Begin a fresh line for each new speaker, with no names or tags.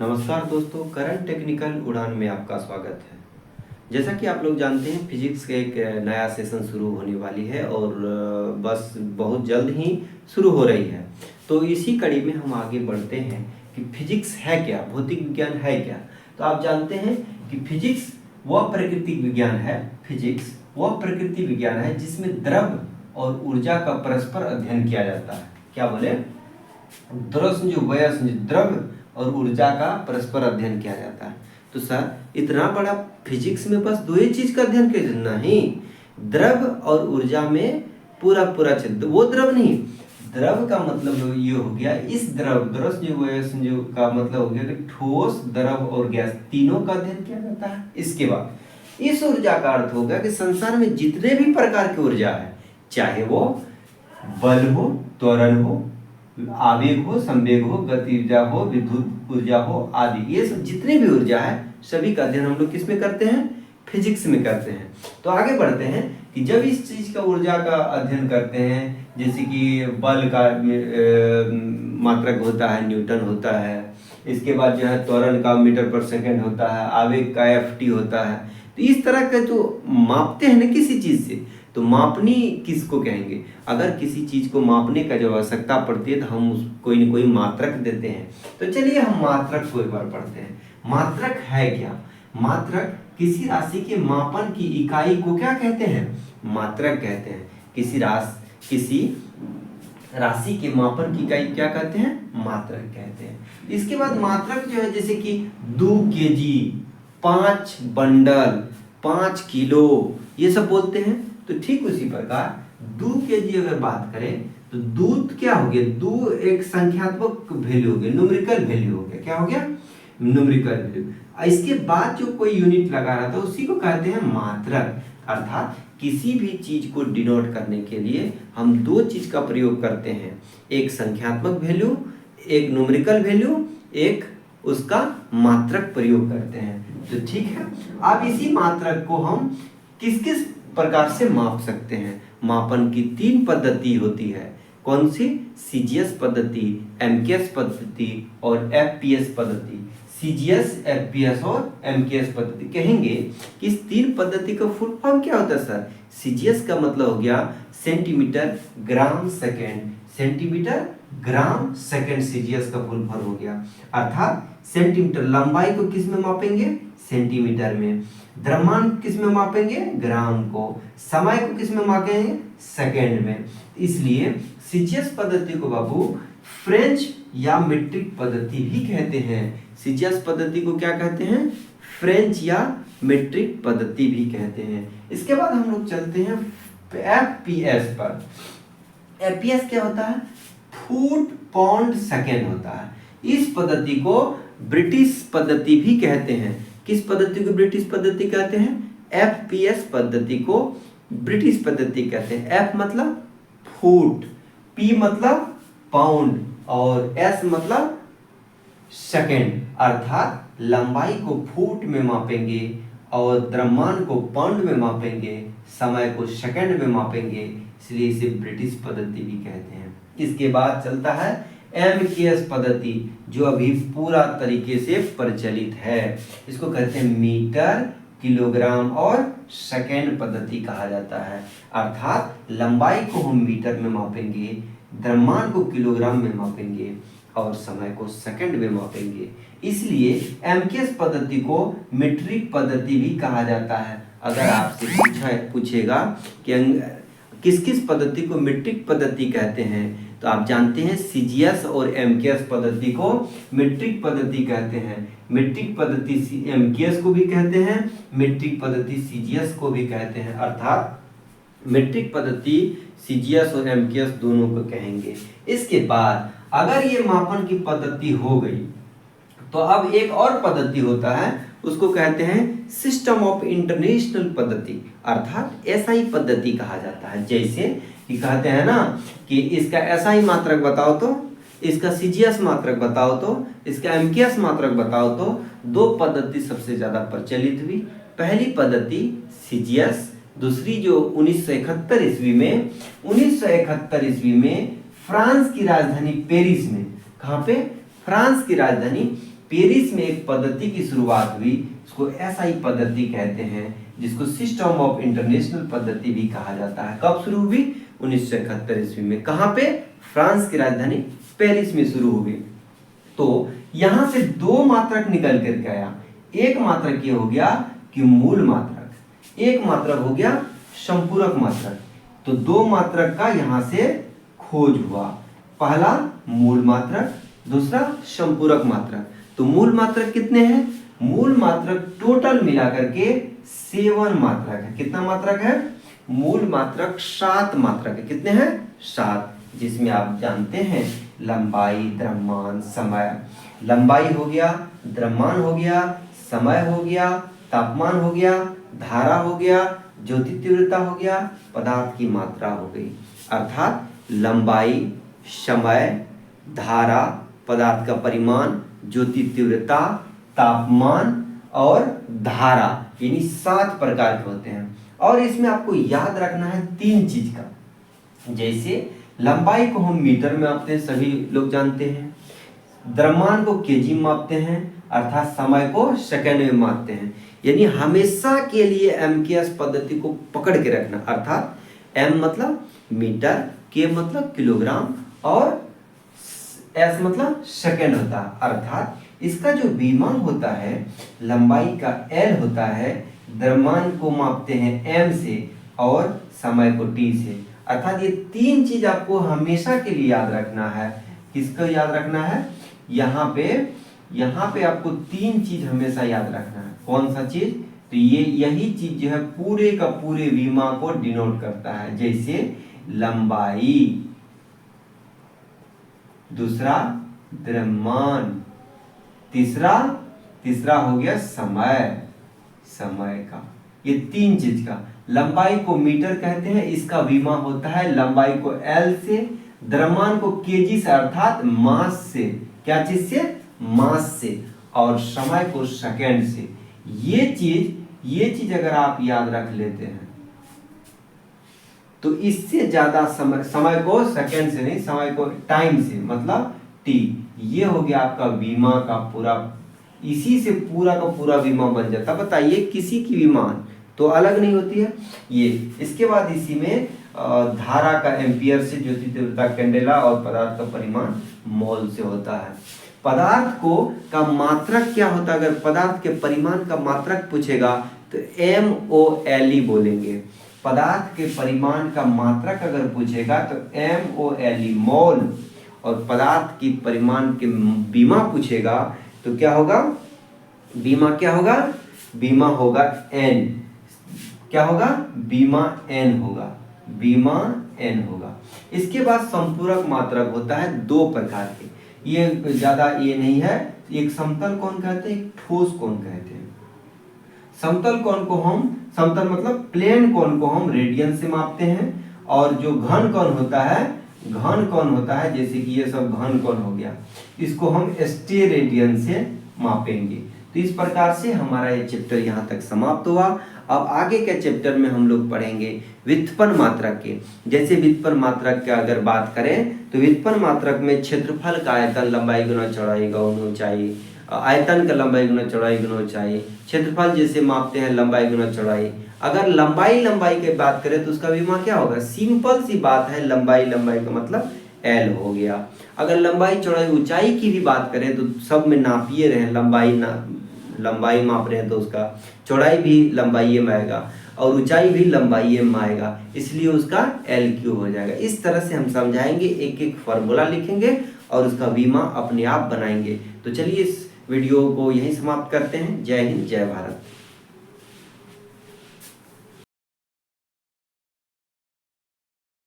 नमस्कार दोस्तों, current technical उड़ान में आपका स्वागत है। जैसा कि आप लोग जानते हैं, फिजिक्स का एक नया सेशन शुरू होने वाली है और बस बहुत जल्द ही शुरू हो रही है। तो इसी कड़ी में हम आगे बढ़ते हैं कि फिजिक्स है क्या, भौतिक विज्ञान है क्या। तो आप जानते हैं कि फिजिक्स वह प्राकृतिक विज्ञान है, फिजिक्स वह प्रकृति विज्ञान है जिसमें द्रव और ऊर्जा का परस्पर अध्ययन किया जाता है। क्या बोले? द्रव और ऊर्जा का परस्पर अध्ययन किया जाता है। तो सर, इतना बड़ा फिजिक्स में बस दो ही चीज का अध्ययन किया जाता? नहीं, द्रव और ऊर्जा में पूरा क्षेत्र। वो द्रव नहीं, द्रव का मतलब ये हो गया, इस द्रव का मतलब हो गया कि ठोस, द्रव और गैस तीनों का अध्ययन किया जाता है। इसके बाद इस ऊर्जा का अर्थ होगा कि संसार में जितने भी प्रकार की ऊर्जा है, चाहे वो बल हो, त्वरण हो, आवेग हो, संवेग हो, गति ऊर्जा हो, विद्युत ऊर्जा हो आदि, ये सब जितनी भी ऊर्जा है सभी का अध्ययन हम लोग किस में करते हैं? फिजिक्स में करते हैं। तो आगे बढ़ते हैं कि जब इस चीज का ऊर्जा का अध्ययन करते हैं, जैसे कि बल का मात्रक होता है, न्यूटन होता है। इसके बाद जो है त्वरण का मीटर पर सेकंड होता है, आवेग का FT होता है। तो इस तरह का जो मापते हैं ना किसी चीज से, तो मापनी किसको कहेंगे? अगर किसी चीज को मापने का जब आवश्यकता पड़ती है तो हम कोई न कोई मात्रक देते हैं। तो चलिए हम मात्रक को एक बार पढ़ते हैं। मात्रक है क्या? मात्रक किसी राशि के मापन की इकाई को क्या कहते हैं? मात्रक कहते हैं। किसी राशि के मापन की इकाई क्या कहते हैं? मात्रक कहते हैं। इसके बाद मात्रक जो है, जैसे कि 2 kg, 5 बंडल, 5 किलो, ये सब बोलते हैं। तो ठीक उसी प्रकार 2 kg अगर बात करें तो दूध क्या हो गया? दो एक संख्यात्मक वैल्यू हो गया, न्यूमेरिकल वैल्यू हो गया। क्या हो गया? Numerical value. इसके बाद जो कोई यूनिट लगा रहा था उसी को कहते हैं मात्रक। अर्थात किसी भी चीज को डिनोट करने के लिए हम दो चीज का प्रयोग करते हैं, एक संख्यात्मक वैल्यू, एक न्यूमेरिकल वैल्यू, एक उसका मात्रक प्रयोग करते हैं। तो ठीक है, अब इसी मात्रक को हम किस किस प्रकार से माप सकते हैं? मापन की 3 पद्धति होती है। कौन सी? CGS पद्धति, MKS पद्धति और FPS पद्धति। CGS, FPS और MKS पद्धति। कहेंगे कि इस 3 पद्धति का फुल फॉर्म क्या होता है सर? CGS का मतलब हो गया centimetre gram second, centimetre gram second CGS का फुल फॉर्म हो गया। अर्थात सेंटीमीटर, लंबाई को किस में मापेंगे? सेंटीमीटर में। द्रव्यमान किस में मापेंगे? ग्राम को। समय को किस में मापेंगे? सेकंड में। इसलिए CGS पद्धति को बाबू फ्रेंच या मीट्रिक पद्धति भी कहते हैं। CGS पद्धति को क्या कहते हैं? फ्रेंच या मीट्रिक पद्धति भी कहते हैं। इसके बाद हम लोग चलते हैं FPS पर। FPS क्या होता है? फुट पाउंड सेकेंड होता है। इस पद्धति को ब्रिटिश पद्धति भी कहते हैं। किस पद्धति को ब्रिटिश पद्धति कहते हैं? FPS पद्धति को ब्रिटिश पद्धति कहते हैं। F मतलब फुट, P मतलब पाउंड और S मतलब सेकेंड। अर्थात लंबाई को फुट में मापेंगे और द्रव्यमान को पाउंड में मापेंगे, समय को सेकेंड में मापेंगे, इसलिए इसे ब्रिटिश पद्धति भी कहते हैं। इसके बाद चलता है MKS पद्धति, जो अभी पूरा तरीके से प्रचलित है। इसको कहते हैं मीटर, किलोग्राम और सेकेंड पद्धति कहा जाता है। अर्थात लंबाई को हम मीटर में मापेंगे, द्रव्यमान को किलोग्राम में मापेंगे और समय को सेकंड में मापेंगे। इसलिए MKS पद्धति को मीट्रिक पद्धति भी कहा जाता है। अगर आपसे पूछेगा कि किस किस पद्धति को मीट्रिक पद्धति कहते हैं, तो आप जानते हैं CGS और MKS पद्धति को मीट्रिक पद्धति कहते हैं। मीट्रिक पद्धति MKS को भी कहते हैं, मीट्रिक पद्धति CGS को भी कहते हैं। अर्थात मीट्रिक पद्धति CGS और MKS दोनों को कहेंगे। इसके बाद अगर ये मापन की पद्धति हो गई तो अब एक और पद्धति होता है, उसको कहते हैं सिस्टम ऑफ इंटरनेशनल पद्धति, अर्थात SI पद्धति कहा जाता है। जैसे कि कहते हैं ना कि इसका SI मात्रक बताओ तो, इसका CGS मात्रक बताओ तो, इसका MKS मात्रक बताओ तो। दो पद्धति सबसे ज्यादा प्रचलित हुई। पहली पद्धति CGS, दूसरी जो 1971 ईस्वी में फ्रांस की राजधानी पेरिस में, कहाँ पे? फ्रांस की राजधानी पेरिस में एक पद्धति की शुरुआत हुई, इसको एसआई पद्धति कहते हैं, जिसको सिस्टम ऑफ इंटरनेशनल पद्धति भी कहा जाता है। कब शुरू हुई? 1971 ईस्वी में। कहाँ पे? फ्रांस की राजधानी पेरिस में शुरू हुई। तो यहां से दो मात्रक निकल करके आया। एक मात्रक ये हो गया कि मूल मात्रक, एक मात्रक हो गया संपूरक मात्रक। तो दो मात्रक का यहां से खोज हुआ, पहला मूल मात्रक, दूसरा संपूरक मात्रक। तो मूल मात्रक कितने हैं? मूल मात्रक टोटल मिलाकर के 7 मात्रक है। कितना मात्रक है? मूल मात्रक 7 मात्रक है। कितने हैं? 7, जिसमें आप जानते हैं लंबाई, द्रव्यमान, समय। लंबाई हो गया, द्रव्यमान हो गया, समय हो गया, तापमान हो गया, धारा हो गया, ज्योति तीव्रता हो गया, पदार्थ की मात्रा हो गई। अर्थात लंबाई, समय, धारा, पदार्थ का परिमाण, ज्योति तीव्रता, तापमान और धारा, यानी 7 प्रकार के होते हैं। और इसमें आपको याद रखना है 3 चीज का। जैसे लंबाई को हम मीटर में मापते हैं, सभी लोग जानते हैं। द्रव्यमान को केजी में मापते हैं, अर्थात समय को सेकंड में मापते हैं। यानी हमेशा के लिए एमकेएस पद्धति को पकड़ के रखना। अर्थात एम मतलब मीटर, के मतलब किलोग्राम और एस मतलब सेकंड होता है। अर्थात इसका जो विमान होता है, लंबाई का एल होता है, द्रव्यमान को मापते हैं एम से और समय को टी से। अर्थात ये 3 चीज आपको हमेशा के लिए याद रखना है। किसको याद रखना है? यहाँ पे आपको 3 चीज हमेशा याद रखना है। कौन सा चीज? तो यही चीज जो है पूरे का पूरे विमा को डिनोट करता है। जैसे लंबाई, दूसरा द्रव्यमान, तीसरा हो गया समय का। ये 3 चीज का। लंबाई को मीटर कहते हैं, इसका विमा होता है लंबाई को एल से, द्रव्यमान को केजी से अर्थात मास से। क्या चीज से? मास से। और समय को सेकंड से। ये चीज अगर आप याद रख लेते हैं तो इससे ज्यादा समय को सेकंड से नहीं, समय को टाइम से, मतलब टी। ये हो गया आपका बीमा का पूरा, इसी से पूरा का पूरा बीमा बन जाता। बताइए किसी की विमान तो अलग नहीं होती है ये। इसके बाद इसी में धारा का एम्पियर से, ज्योति तीव्रता कैंडेला और पदार्थ का परिमाण मोल से होता है। पदार्थ को का मात्रक क्या होता है? अगर पदार्थ के परिमाण का मात्रक पूछेगा तो MOLE बोलेंगे। पदार्थ के परिमाण का मात्रक अगर पूछेगा तो MOLE मोल। और पदार्थ की परिमाण के बीमा पूछेगा तो क्या होगा? बीमा क्या होगा? बीमा होगा N। क्या होगा? बीमा N होगा, बीमा N होगा। इसके बाद संपूरक मात्रक होता है 2 प्रकार के। ये ज्यादा ये नहीं है। एक समतल कोण कहते हैं, एक ठोस कोण कहते हैं। समतल कोण को हम, समतल मतलब प्लेन कोण को हम रेडियन से मापते हैं। और जो घन कोण होता है, जैसे कि ये सब घन कोण हो गया, इसको हम स्टेरेडियन से मापेंगे। तो इस प्रकार से हमारा ये चैप्टर यहाँ तक समाप्त हुआ। अब आगे के चैप्टर में हम लोग पढ़ेंगे व्युत्पन्न मात्रक के। जैसे व्युत्पन्न मात्रक की अगर बात करें तो व्युत्पन्न मात्रक में क्षेत्रफल का आयतन लंबाई गुना चौड़ाई गुना ऊंचाई, आयतन का लंबाई गुना चौड़ाई गुना ऊंचाई, क्षेत्रफल जैसे मापते हैं लंबाई गुना चौड़ाई। अगर लंबाई की बात करें तो उसका विमा क्या होगा? सिंपल सी बात है, लंबाई का मतलब एल हो गया। अगर लंबाई चौड़ाई ऊंचाई की भी बात करें तो सब में नापिए रहे, लंबाई माप रहे हैं तो उसका चौड़ाई भी लंबाई में आएगा और ऊंचाई भी लंबाई में आएगा, इसलिए उसका LQ हो जाएगा। इस तरह से हम समझाएंगे, एक एक फार्मूला लिखेंगे और उसका बीमा अपने आप बनाएंगे। तो चलिए इस वीडियो को यहीं समाप्त करते हैं। जय हिंद, जय भारत।